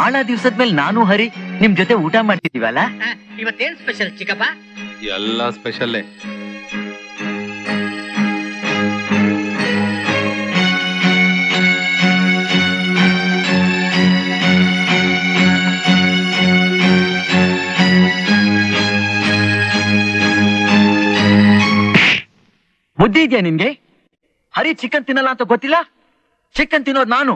ಬಹಳ ದಿವಸದ ಮೇಲೆ ನಾನು ಹರಿ ನಿಮ್ ಜೊತೆ ಊಟ ಮಾಡ್ತಿದೀವಲ್ಲ. ಇವತ್ತೇನ್ ಸ್ಪೆಷಲ್ ಚಿಕ್ಕಪ್ಪ? ಎಲ್ಲ ಸ್ಪೆಷಲ್ಲೇ. ಬುದ್ಧಿ ಇದೆಯಾ ನಿನ್ಗೆ? ಹರಿ ಚಿಕನ್ ತಿನ್ನಲ್ಲ ಅಂತ ಗೊತ್ತಿಲ್ಲ? ಚಿಕನ್ ತಿನ್ನೋದು ನಾನು.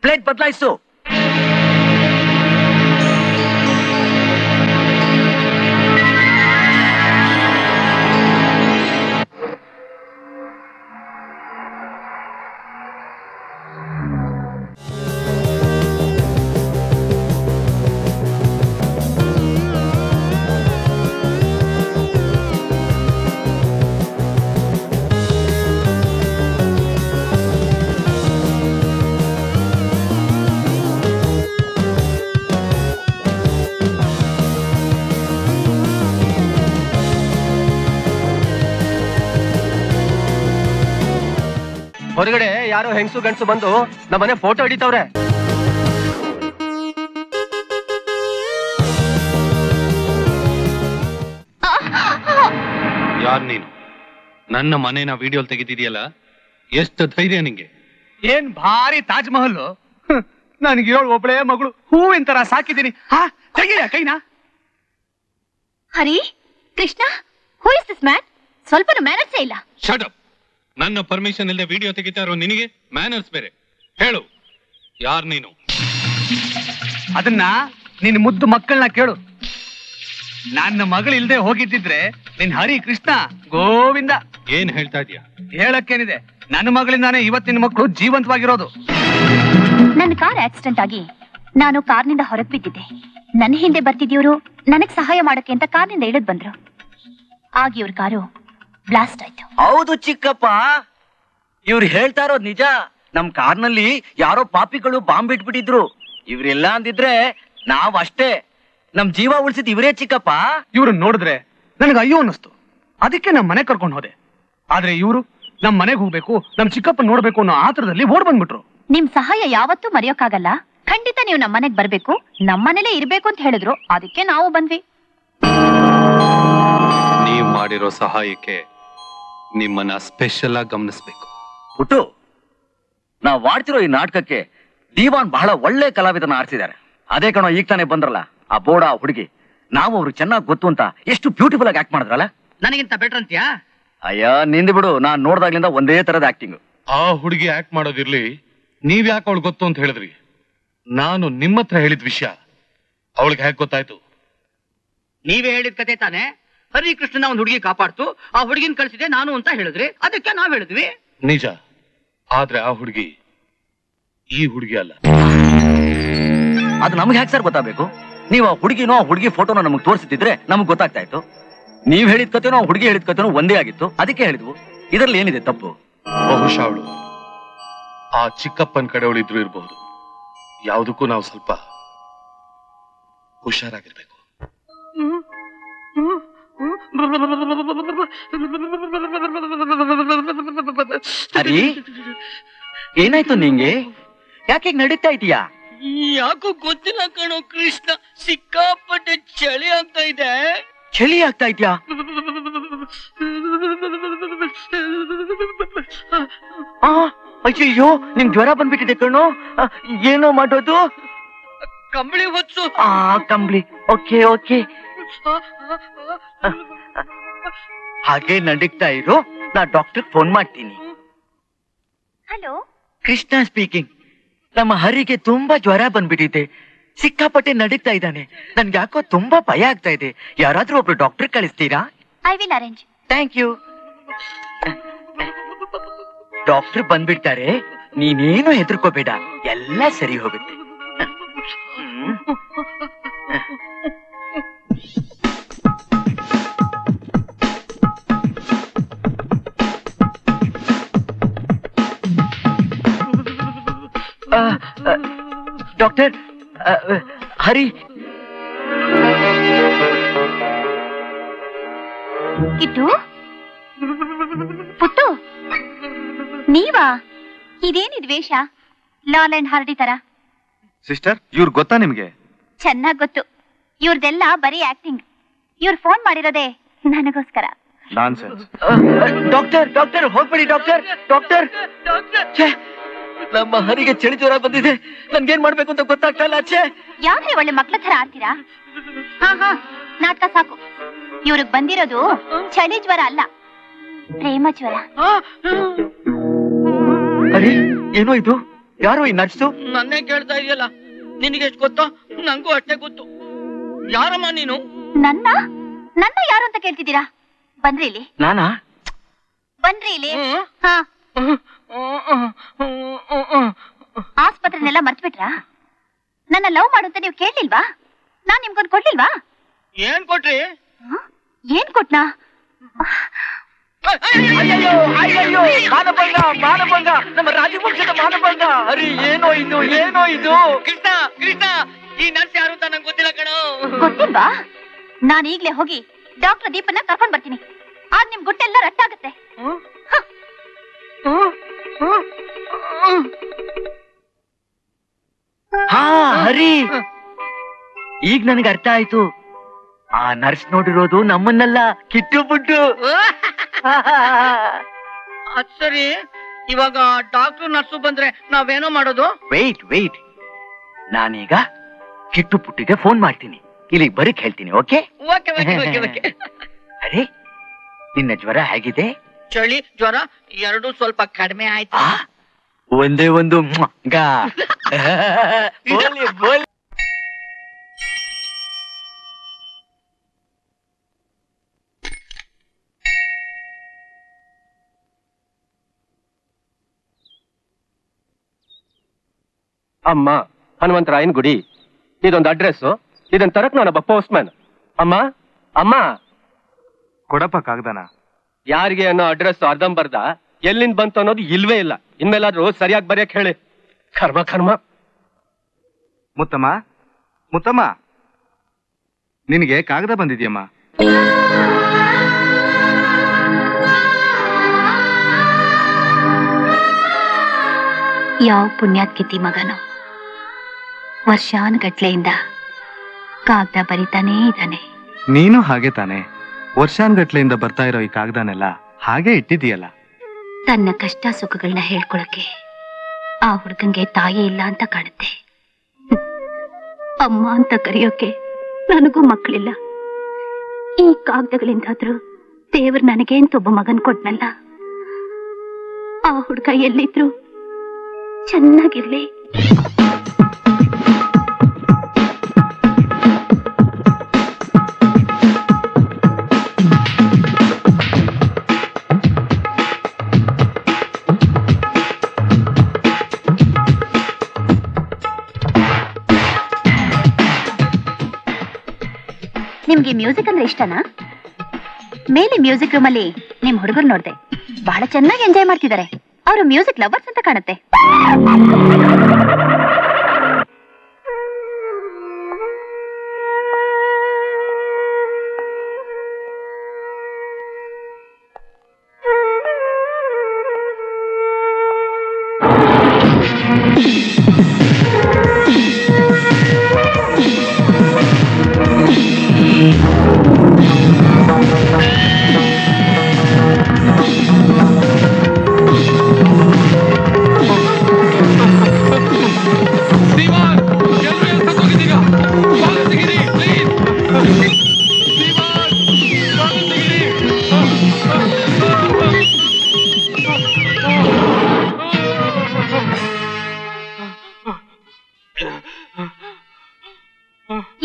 ಪ್ಲೇಟ್ ಬದಲಾಯಿಸು. ಹೊರಗಡೆ ಯಾರೋ ಹೆಂಗಸು ಗಂಡಸು ಬಂದು ನಮ್ಮನೆ ಫೋಟೋ ಹಿಡಿತವ್ರೆ. ಯಾರ್ ನೀನು? ನನ್ನ ಮನೇನ ವಿಡಿಯೋ ತೆಗಿತಿದ್ಯಲ್ಲ, ಎಷ್ಟು ಧೈರ್ಯ ನಿಂಗೆ? ಏನ್ ಭಾರಿ ತಾಜ್ ಮಹಲ್. ನನಗೆ ಹೇಳು, ಒಬ್ಬಳೇ ಮಗಳು ಹೂವಿನ ತರ ಸಾಕಿದ್ದೀನಿ. ತೆಗಿಯ ಕೈನಾ? Hari, Krishna, who is this man? ಸ್ವಲ್ಪ ಮ್ಯಾನರ್ಸೇ ಇಲ್ಲ. Shut up. ನನ್ನ ಪರ್ಮಿಷನ್ ಇಲ್ಲದೆ ವಿಡಿಯೋ ತೆಗಿತಾ ಇರೋ ನಿನಗೆ ಮ್ಯಾನರ್ಸ್ ಬೇರೆ. ಹೇಳು, ಯಾರ್ ನೀನು? ಅದನ್ನ ನಿನ್ ಮುದ್ದು ಮಕ್ಕಳನ್ನ ಕೇಳು. ನನ್ನ ಮಗಳು ಇಲ್ದೆ ಹೋಗಿದ್ದಿದ್ರೆ ನಿನ್ ಹರಿ ಕೃಷ್ಣ ಗೋವಿಂದ. ಏನ್ ಹೇಳ್ತಾ ಇದೀಯ? ಹೇಳಕ್ಕೇನಿದೆ, ನನ್ನ ಮಗಳಿಂದಾನೇ ಇವತ್ತಿನ ಮಕ್ಕಳು ಜೀವಂತವಾಗಿರೋದು. ನನ್ನ ಕಾರ್ ಆಕ್ಸಿಡೆಂಟ್ ಆಗಿ ನಾನು ಕಾರ್ನಿಂದ ಹೊರಗೆ ಬಿದ್ದಿದ್ದೆ. ನನ್ನ ಹಿಂದೆ ಬರ್ತಿದ್ಯವರು ನನಗ್ ಸಹಾಯ ಮಾಡಕ್ಕೆ ಅಂತ ಕಾರ್ನಿಂದ ಇಳಿದ್ ಬಂದ್ರು. ಆಗ ಇವ್ರ ಕಾರು ಬ್ಲಾಸ್ಟ್ ಆಯ್ತು. ಹೌದು ಚಿಕ್ಕಪ್ಪ, ಇವ್ರು ಹೇಳ್ತಾ ಇರೋದು ನಿಜ. ನಮ್ ಕಾರ್ನಲ್ಲಿ ಯಾರೋ ಪಾಪಿಗಳು ಬಾಂಬ್ ಇಟ್ಬಿಟ್ಟಿದ್ರು. ಇವ್ರೆಲ್ಲ ಅಂದಿದ್ರೆ ನಾವ್ ಅಷ್ಟೇ. ನಮ್ ಜೀವ ಉಳಿಸಿದ್ ಇವರೇ ಚಿಕ್ಕಪ್ಪ. ಇವ್ರನ್ನ ನೋಡಿದ್ರೆ ನನಗೆ ಅಯ್ಯೋ ಅನ್ನಿಸ್ತು. ಅದಕ್ಕೆ ನಮ್ ಮನೆ ಕರ್ಕೊಂಡು ಹೋದೆ. ಆದ್ರೆ ಇವ್ರು ನಮ್ ಮನೆಗೆ ಹೋಗ್ಬೇಕು, ನಮ್ ಚಿಕ್ಕಪ್ಪ ನೋಡ್ಬೇಕು ಅನ್ನೋ ಆತರದಲ್ಲಿ ಓಡ್ ಬಂದ್ಬಿಟ್ರು. ನಿಮ್ ಸಹಾಯ ಯಾವತ್ತೂ ಮರೆಯೋಕ್ಕಾಗಲ್ಲ. ಖಂಡಿತ ನೀವು ನಮ್ ಮನೆಗ್ ಬರ್ಬೇಕು, ನಮ್ಮನೇಲೆ ಇರ್ಬೇಕು ಅಂತ ಹೇಳಿದ್ರು. ಅದಕ್ಕೆ ನಾವು ಬಂದ್ವಿ. ನೀವ್ ಮಾಡಿರೋ ಸಹಾಯಕ್ಕೆ ನಿಮ್ಮನ್ನ ಸ್ಪೆಷಲ್ ಆಗಿ ಗಮನಿಸ್ಬೇಕು. ಹುಟ್ಟು, ನಾವ್ ಮಾಡ್ತಿರೋ ಈ ನಾಟಕಕ್ಕೆ ದೀವಾನ್ ಬಹಳ ಒಳ್ಳೆ ಕಲಾವಿದನ ಆರಿಸಿದ್ದಾರೆ. ಅದೇ ಕಣೋ ಈಗ ತಾನೇ ಬಂದ್ರಲ್ಲ ಆ ಬೋಡ ಹುಡುಗಿ. ನಾವು ಅವ್ರಿಗೆ ಚೆನ್ನಾಗಿ ಗೊತ್ತು ಅಂತ ಎಷ್ಟು ಬ್ಯೂಟಿಫುಲ್ ಆಗಿ ಆಕ್ಟ್ ಮಾಡಿದ್ರಲ್ಲ. ನನಗಿಂತ ಬೆಟರ್ ಅಂತೀಯಾ? ಅಯ್ಯ ನಿಂದು ಬಿಡು, ನಾನ್ ನೋಡ್ದಾಗ್ಲಿಂದ ಒಂದೇ ತರದ ಆಕ್ಟಿಂಗ್. ಆ ಹುಡುಗಿ ಆಕ್ಟ್ ಮಾಡೋದಿರ್ಲಿ, ನೀವ್ ಯಾಕೆ ಅವಳು ಗೊತ್ತು ಅಂತ ಹೇಳಿದ್ರಿ? ನಾನು ನಿಮ್ಮ ಹತ್ರ ಹೇಳಿದ ವಿಷಯ ಅವಳಿಗೆ ಹೇಗೆ ಗೊತ್ತಾಯ್ತು? ನೀವೇ ಹೇಳಿದ ಕತೆ ತಾನೆ. ಹರಿ ಕೃಷ್ಣನ ಒಂದು ಹುಡುಗಿ ಕಾಪಾಡ್ತು, ಆ ಹುಡುಗಿನ ಕಳ್ಸಿದೆ ನಾನು ಅಂತ ಹೇಳಿದ್ರಿ. ಅದಕ್ಕೆ ನಾವ್ ಹೇಳಿದ್ವಿ. ನಿಜ. ಆದ್ರೆ ಆ ಹುಡುಗಿ ಈ ಹುಡುಗಿ ಅಲ್ಲ. ಅದು ನಮ್ಗೆ ಹ್ಯಾಕ್ ಸರ್ ಗೊತ್ತಾಗಬೇಕು? ನೀವು ಆ ಹುಡುಗಿನೋ ಆ ಹುಡುಗಿ ಫೋಟೋನ ನಮಗ್ ತೋರಿಸ್ತಿದ್ರೆ ನಮಗ್ ಗೊತ್ತಾಗ್ತಾ ಇತ್ತು. ನೀವ್ ಹೇಳಿದ ಕತೆನೋ ಆ ಹುಡುಗಿ ಹೇಳಿದ ಕತೆನೋ ಒಂದೇ ಆಗಿತ್ತು. ಅದಕ್ಕೆ ಹೇಳಿದ್ವು. ಇದರಲ್ಲಿ ಏನಿದೆ ತಪ್ಪು? ಬಹುಶಃ ಅವಳು ಆ ಚಿಕ್ಕಪ್ಪನ ಕಡೆಯವಳಿದ್ರು ಇರಬಹುದು. ಯಾವುದಕ್ಕೂ ನಾವು ಸ್ವಲ್ಪ ಹುಷಾರಾಗಿರ್ಬೇಕು. ಹರಿ, ಏನಾಯ್ತು ನಿಂಗೆ? ಯಾಕೆ ನಡೀತಾ ಇದೀಯಾ? ಯಾಕೋ ಗೊತ್ತಿಲ್ಲ ಕಣೋ ಕೃಷ್ಣ, ಸಿಕ್ಕಾಪಟ್ಟೆ ಚಳಿ ಆಗ್ತಾ ಇದೆ. ಚಳಿ ಆಗ್ತಾ ಇದ್ಯಾ? ಅಯ್ಯೋ, ನಿಂಗ್ ಜ್ವರ ಬಂದ್ಬಿಟ್ಟಿದೆ ಕಣೋ. ಏನೋ ಮಾಡೋದು? ಕಂಬಳಿ ಹೊತ್ತು. ಕಂಬಳಿ. ಓಕೆ ಓಕೆ, ಹಾಗೆ ನಡೀತಾ ಇರು. ನಾ ಡಾಕ್ಟರ್ ಫೋನ್ ಮಾಡ್ತೀನಿ. Hello, Krishna speaking. ನಮ್ಮ ಹರಿಗೆ ತುಂಬಾ ಜ್ವರ ಬಂದ್ಬಿಟ್ಟಿದೆ, ಸಿಕ್ಕಾಪಟ್ಟೆ ನಡೀತಾ ಇದ್ದಾನೆ. ನನ್ಗೆ ಯಾಕೋ ತುಂಬಾ ಭಯ ಆಗ್ತಾ ಇದೆ. ಯಾರಾದ್ರೂ ಒಬ್ರು ಡಾಕ್ಟರ್ ಕಳಿಸ್ತೀರಾ? I will arrange. Thank you. Doctor ಬಂದ್ಬಿಡ್ತಾರೆ, ನೀನೇನು ಹೆದರ್ಕೋಬೇಡ, ಎಲ್ಲ ಸರಿ ಹೋಗುತ್ತೆ. ಡಾಕ್ಟರ್, ಹರಿ. ಕಿಟ್ಟು, ಪುಟ್ಟು, ನೀವಾ? ಇದೇನಿದ್ ವೇಷ? ಲಾಲ್ ಅಂಡ್ ಹಾರ್ಡಿ ತರ? ಸಿಸ್ಟರ್ ಇವ್ರು ಗೊತ್ತಾ ನಿಮ್ಗೆ? ಚೆನ್ನಾಗ್ ಗೊತ್ತು. ಇವ್ರದೆಲ್ಲ ಬರೀ ಆಕ್ಟಿಂಗ್. ಇವ್ರು ಫೋನ್ ಮಾಡಿರೋದೇ ನನಗೋಸ್ಕರ. ನಾನ್ಸೆನ್ಸ್. ಡಾಕ್ಟರ್ ಡಾಕ್ಟರ್ ಹೋಗ್ಬೇಡಿ ಡಾಕ್ಟರ್ ಡಾಕ್ಟರ್. ನಮ್ಮ ಹರಿಗೆ ಚಳಿ ಜ್ವರ ಬಂದಿದೆ. ನನ್ಗೇನ್ ಮಾಡ್ಬೇಕು ಅಂತ ಗೊತ್ತಾಗ್ತಾ ಇಲ್ಲ. ಅಚ್ಚೆ ಯಾಕ್ರಿ ಒಳ್ಳೆ ಮಕ್ಳ ತರ ಆಡ್ತೀರಾ? ಹಾ ನಾಟಕ ಸಾಕು. ಇವ್ರಿಗೆ ಬಂದಿರೋದು ಚಳಿ ಜ್ವರ ಅಲ್ಲ, ಪ್ರೇಮ ಜ್ವರ. ಅರೆ ಏನೋ ಇದು? ಯಾರು ಈ ನರ್ಸು? ನನ್ನೇ ಕೇಳ್ತಾ ಇದೆಯಲ್ಲ, ನಿನಗೆ ಎಷ್ಟು ಗೊತ್ತೋ ನಂಗೂ ಅಷ್ಟೇ ಗೊತ್ತು. ಯಾರಮ್ಮ ನೀನು? ನನ್ನ ನನ್ನ ಯಾರು ಅಂತ ಕೇಳ್ತಿದ್ದೀರಾ? ಬಂದ್ರಿ ಇಲ್ಲಿ. ನಾನಾ? ಬನ್ರಿ ಇಲ್ಲಿ. ಹಾ ಆಸ್ಪತ್ರೆನೆಲ್ಲ ಮರ್ತ್ಬಿಟ್ರಾ? ನನ್ನ ಲವ್ ಮಾಡುವಂತ ನೀವು ಕೇಳಲಿಲ್ವಾ? ನಾನ್ ನಿಮ್ಗೊಂದು ಕೊಡ್ಲಿಲ್ವಾ? ಏನ್ ಕೊಟ್ರಿ? ಏನ್ ಕೊಟ್ನಾ? ಅಯ್ಯಯ್ಯೋ ಅಯ್ಯಯ್ಯೋ, ಮಾನಭಂಗ ಮಾನಭಂಗ, ನಮ್ಮ ರಾಜವಂಶದ ಮಾನಭಂಗ. ಅರೆ ಏನೋ ಇದು, ಏನೋ ಇದು? ಕೃಷ್ಣ ಕೃಷ್ಣ, ಈ ನರ್ಸ್ ಯಾರು ಅಂತ ನಂಗೆ ಗೊತ್ತಿಲ್ಲ ಕಣೋ. ಗೊತ್ತಿಲ್ವಾ? ನಾನು ಈಗ್ಲೇ ಹೋಗಿ ಡಾಕ್ಟರ್ ದೀಪನ್ನ ಕರ್ಕೊಂಡ್ ಬರ್ತೀನಿ. ಆಗ ನಿಮ್ ಗುಟ್ಟೆಲ್ಲ ರಟ್ಟಾಗತ್ತೆ. ಹಾ ಹರಿ, ಈಗ ನನಗೆ ಅರ್ಥ ಆಯ್ತು. ಆ ನರ್ಸ್ ನೋಡಿರೋದು ನಮ್ಮನ್ನೆಲ್ಲ, ಕಿಟ್ಟು ಬುಟ್ಟು. ಅದ್ ಸರಿ, ಇವಾಗ ಡಾಕ್ಟರ್ ನರ್ಸು ಬಂದ್ರೆ ನಾವೇನೋ ಮಾಡೋದು? ವೇಟ್ ವೇಟ್, ನಾನೀಗ ಕಿಟ್ಟು ಪುಟ್ಟಿಗೆ ಫೋನ್ ಮಾಡ್ತೀನಿ. ಇಲ್ಲಿಗೆ ಬರೀಕ್ ಹೇಳ್ತೀನಿ. Okay? Okay okay okay okay. ಅರೆ ನಿನ್ನ ಜ್ವರ ಹೇಗಿದೆ? ಚಳಿ ಜ್ವರ ಎರಡು ಸ್ವಲ್ಪ ಕಡಿಮೆ ಆಯ್ತು. ಒಂದೇ ಒಂದು ಗಾ. ಬೋಲಿ ಬೋಲಿ. ಅಮ್ಮ ಹನುಮಂತರಾಯನ್ ಗುಡಿ, ಇದೊಂದು ಅಡ್ರೆಸ್. ಇದನ್ ತರಕ್ ನಾನೊಬ್ಬ ಪೋಸ್ಟ್ ಮ್ಯಾನ್. ಅಮ್ಮ ಅಮ್ಮ, ಕೊಡಪ್ಪ ಕಾಗ್ದಾನ. ಯಾರಿಗೆ ಅನ್ನೋ ಅಡ್ರೆಸ್ ಅರ್ಧಂಬರ್ಧ ಎಲ್ಲಿಂದ ಬಂತು ಅನ್ನೋದು ಇಲ್ವೇ ಇಲ್ಲ. ಇನ್ಮೇಲಾದ್ರೂ ಸರಿಯಾಗಿ ಬರೆಯಕ್ ಹೇಳಿ. ಕರ್ಮ ಕರ್ಮ. ಮುತ್ತಮ್ಮ ಮುತ್ತಮ್ಮ, ನಿನಗೆ ಕಾಗದ ಬಂದಿದ್ಯಮ್ಮ. ಯಾವ ಪುಣ್ಯಾತ್ಕಿತಿ ಮಗನು ವರ್ಷಾನುಗಟ್ಲೆಯಿಂದ ಕಾಗ್ದ ಬರಿತಾನೇ ಇದ್ದಾನೆ. ನೀನು ಹಾಗೆ ತಾನೆ, ವರ್ಷಾನ್ಗಟ್ಲೆಯಿಂದ ಬರ್ತಾ ಇರೋ ಈ ಕಾಗದನೆಲ್ಲ ಹಾಗೆ ಇಟ್ಟಿದೀಯಲ್ಲ. ತನ್ನ ಕಷ್ಟ ಸುಖಗಳನ್ನ ಹೇಳ್ಕೊಳಕ್ಕೆ ಆ ಹುಡುಗಂಗೆ ತಾಯಿ ಇಲ್ಲ ಅಂತ ಕಾಣುತ್ತೆ. ಅಮ್ಮ ಅಂತ ಕರೆಯೋಕೆ ನನಗೂ ಮಕ್ಕಳಿಲ್ಲ. ಈ ಕಾಗದಗಳಿಂದಾದ್ರೂ ದೇವ್ರು ನನಗೆ ಅಂತ ಒಬ್ಬ ಮಗನ್ ಕೊಟ್ನಲ್ಲ. ಆ ಹುಡುಗ ಎಲ್ಲಿದ್ರು ಚೆನ್ನಾಗಿರ್ಲಿ. ನಿಮ್ಗೆ ಮ್ಯೂಸಿಕ್ ಅಂದ್ರೆ ಇಷ್ಟನಾ? ಮೇಲೆ ಮ್ಯೂಸಿಕ್ ರೂಮ್ ಅಲ್ಲಿ ನಿಮ್ ಹುಡುಗರು ನೋಡ್ದೆ, ಬಹಳ ಚೆನ್ನಾಗಿ ಎಂಜಾಯ್ ಮಾಡ್ತಿದ್ದಾರೆ. ಅವರು ಮ್ಯೂಸಿಕ್ ಲವರ್ಸ್ ಅಂತ ಕಾಣುತ್ತೆ.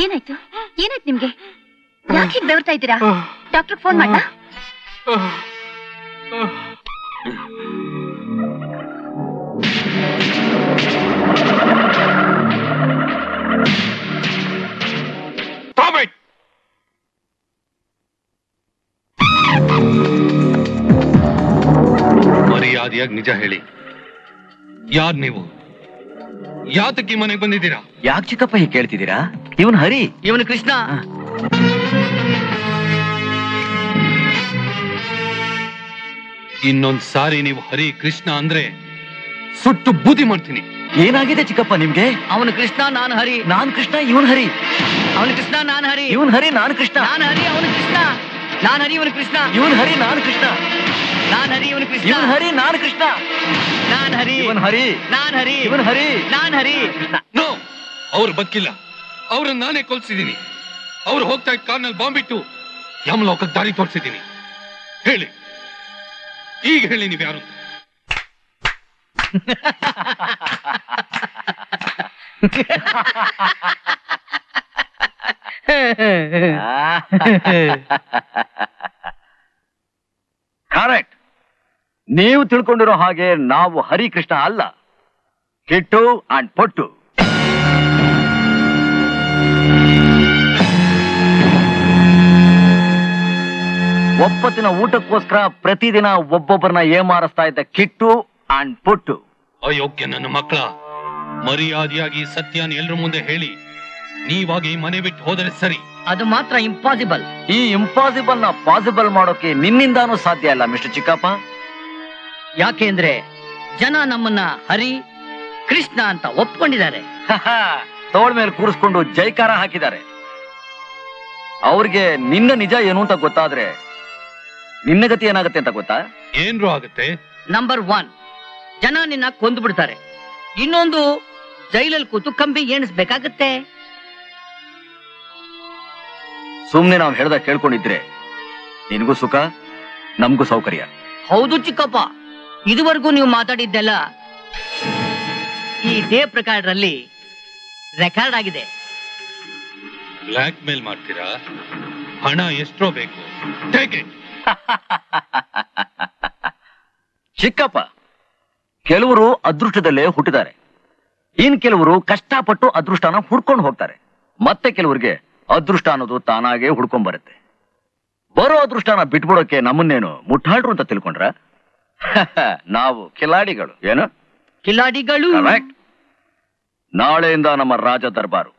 ಏನಾಯ್ತು ಏನಾಯ್ತು ನಿಮ್ಗೆ? ಯಾಕೆ ಹೀಗೆ ಬೆವರ್ತಾ ಇದ್ದೀರಾ? ಡಾಕ್ಟರ್ ಫೋನ್ ಮಾಡ್ಲಾ? ಮರ್ಯಾದೆಯಾಗಿ ನಿಜ ಹೇಳಿ, ಯಾರ್ ನೀವು? ಯಾತಕ್ಕೆ ಮನೆಗೆ ಬಂದಿದ್ದೀರಾ? ಯಾಕೆ ಚಿಕ್ಕಪ್ಪ ಹೀಗೆ ಕೇಳ್ತಿದ್ದೀರಾ? ಇವನ್ ಹರಿ, ಇವನು ಕೃಷ್ಣ. ಇನ್ನೊಂದ್ ಸಾರಿ ನೀವು ಹರಿ ಕೃಷ್ಣ ಅಂದ್ರೆ ಸುಟ್ಟು ಬೂದಿ ಮಾಡ್ತೀನಿ. ಏನಾಗಿದೆ ಚಿಕ್ಕಪ್ಪ ನಿಮ್ಗೆ? ಅವನು ಕೃಷ್ಣ, ನಾನು ಹರಿ. ನಾನ್ ಕೃಷ್ಣ, ಇವನ್ ಹರಿ. ಅವನು ಕೃಷ್ಣ, ನಾನು ಹರಿ. ಇವನ್ ಹರಿ, ನಾನ್ ಕೃಷ್ಣ. ನಾನು ಹರಿ, ಅವನು ಕೃಷ್ಣ. ನಾನು ಹರಿ, ಇವನು ಕೃಷ್ಣ. ಇವನ್ ಹರಿ, ನಾನ್ ಕೃಷ್ಣ. ನಾನು ಹರಿ, ಇವನು ಕೃಷ್ಣ. ಇವನ್ ಹರಿ, ನಾನ್ ಕೃಷ್ಣ. ನಾನು ಹರಿ, ಇವನ್ ಹರಿ, ನಾನು ಹರಿ. ಇವನ್ ಹರಿ, ನಾನು ಹರಿ. ನೋ, ಅವ್ರು ಬದುಕಿಲ್ಲ. ಅವ್ರನ್ನ ನಾನೇ ಕೊಲ್ಸಿದ್ದೀನಿ. ಅವ್ರು ಹೋಗ್ತಾ ಇದ್ದ ಕಾರ್ನಲ್ಲಿ ಬಾಂಬಿಟ್ಟು ಯಮಲೋಕಕ್ಕೆ ದಾರಿ ತೋರಿಸಿದ್ದೀನಿ. ಹೇಳಿ, ಈಗ ಹೇಳಿ ನೀವು ಯಾರು? ಕರೆಕ್ಟ್. ನೀವು ತಿಳ್ಕೊಂಡಿರೋ ಹಾಗೆ ನಾವು ಹರಿಕೃಷ್ಣ ಅಲ್ಲ, ಕಿಟ್ಟು ಅಂಡ್ ಪೊಟ್ಟು. ಒಪ್ಪತ್ತಿನ ಊಟಕ್ಕೋಸ್ಕರ ಪ್ರತಿದಿನ ಒಬ್ಬೊಬ್ಬರನ್ನ ಏಮಾರಿಸ್ತಾ ಇದ್ದ ಕಿಟ್ಟು ಅಂಡ್ ಪೊಟ್ಟು. ಅಯೋಗ್ಯ ನನ್ನ ಮಕ್ಕಳ, ಮರ್ಯಾದೆಯಾಗಿ ಸತ್ಯನ ಎಲ್ರ ಮುಂದೆ ಹೇಳಿ ನೀವಾಗಿ ಮನೆ ಬಿಟ್ಟು ಹೋದರೆ ಸರಿ. ಅದು ಮಾತ್ರ ಇಂಪಾಸಿಬಲ್. ಈ ಇಂಪಾಸಿಬಲ್ ನ ಪಾಸಿಬಲ್ ಮಾಡೋಕೆ ನಿನ್ನಿಂದಾನೂ ಸಾಧ್ಯ ಇಲ್ಲ ಮಿಸ್ಟರ್ ಚಿಕ್ಕಪ್ಪ. ಯಾಕೆಂದ್ರೆ ಜನ ನಮ್ಮನ್ನ ಹರಿ ಕೃಷ್ಣ ಅಂತ ಒಪ್ಕೊಂಡಿದ್ದಾರೆ. ತೋಳ ಮೇಲೆ ಕೂರಿಸ್ಕೊಂಡು ಜೈಕಾರ ಹಾಕಿದ್ದಾರೆ. ಅವ್ರಿಗೆ ನಿನ್ನ ನಿಜ ಏನು ಅಂತ ಗೊತ್ತಾದ್ರೆ ನಿನ್ನ ಗತಿ ಏನಾಗುತ್ತೆ ಅಂತ ಗೊತ್ತಾ? ಏನ್ರು ಆಗುತ್ತೆ? ನಂಬರ್ 1, ಜನ ನಿನ್ನ ಕೊಂದು ಬಿಡ್ತಾರೆ. ಇನ್ನೊಂದು, ಜೈಲಲ್ಲಿ ಕೂತು ಕಂಬಿ ಎಣಿಸ್ಬೇಕಾಗತ್ತೆ. ಸುಮ್ನೆ ನಾವು ಹೇಳ್ದ ಕೇಳ್ಕೊಂಡಿದ್ರೆ ನಿನಗೂ ಸುಖ, ನಮಗೂ ಸೌಕರ್ಯ. ಹೌದು ಚಿಕ್ಕಪ್ಪ, ಇದುವರೆಗೂ ನೀವು ಮಾತಾಡಿದ್ದೆಲ್ಲ ಈ ಟೇಪ್ ರೆಕಾರ್ಡ್ರಲ್ಲಿ ರೆಕಾರ್ಡ್ ಆಗಿದೆ. ಬ್ಲ್ಯಾಕ್ ಮೇಲ್ ಮಾಡ್ತೀರಾ? ಹಣ ಎಷ್ಟೋ ಬೇಕು, ಟೇಕ್ ಇಟ್. ಚಿಕ್ಕಪ್ಪ, ಕೆಲವರು ಅದೃಷ್ಟದಲ್ಲೇ ಹುಟ್ಟಿದ್ದಾರೆ, ಇನ್ ಕೆಲವರು ಕಷ್ಟಪಟ್ಟು ಅದೃಷ್ಟನ ಹುಡ್ಕೊಂಡು ಹೋಗ್ತಾರೆ. ಮತ್ತೆ ಕೆಲವರಿಗೆ ಅದೃಷ್ಟ ಅನ್ನೋದು ತಾನಾಗೆ ಹುಡ್ಕೊಂಡ್ ಬರುತ್ತೆ. ಬರೋ ಅದೃಷ್ಟನ ಬಿಟ್ಬಿಡೋಕೆ ನಮ್ಮನ್ನೇನು ಮುಟ್ಟಾಳ್ರು ಅಂತ ತಿಳ್ಕೊಂಡ್ರ? ನಾವು ಕಿಲಾಡಿಗಳು. ಏನು ಕಿಲಾಡಿಗಳು? ಕರೆಕ್ಟ್. ನಾಳೆಯಿಂದ ನಮ್ಮ ರಾಜ ದರ್ಬಾರು.